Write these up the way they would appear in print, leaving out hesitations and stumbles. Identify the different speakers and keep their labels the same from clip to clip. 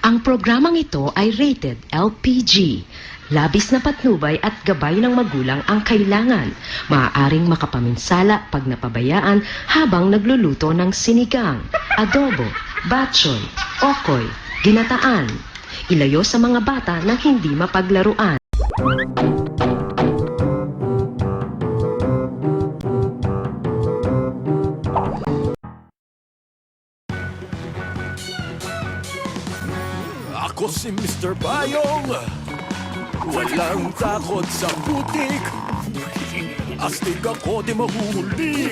Speaker 1: Ang programang ito ay rated LPG. Labis na patnubay at gabay ng magulang ang kailangan. Maaaring makapaminsala pag napabayaan habang nagluluto ng sinigang, adobo, batchoy, okoy, ginataan. Ilayo sa mga bata nang hindi mapaglaruan.
Speaker 2: Ako si Mr. Bayong, walang takot sa putik. Astig ako di mahuhuli,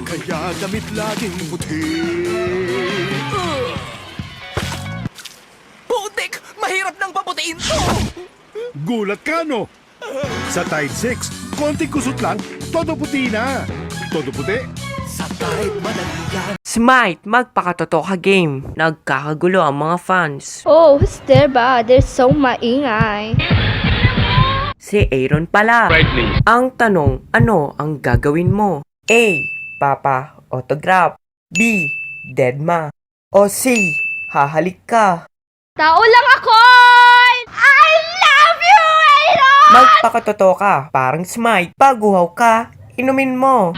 Speaker 2: kaya damit laging puti.
Speaker 3: Putik! Mahirap nang paputiin to!
Speaker 4: Gulat ka, no? Sa Tide 6, konting kusot lang, todo puti na. Todo puti?
Speaker 2: Sa kahit manaligan.
Speaker 5: Smite, magpakatotoo ka game. Nagkakagulo ang mga fans.
Speaker 6: Oh, who's there ba? They're so maingay.
Speaker 5: Si Aaron pala. Ang tanong, ano ang gagawin mo? A. Papa, autograph. B. Deadma. O C. Hahalik ka.
Speaker 6: Tao lang ako! I love you, Aaron!
Speaker 5: Magpakatotoo ka. Parang Smite. Pag uhaw ka, inumin mo.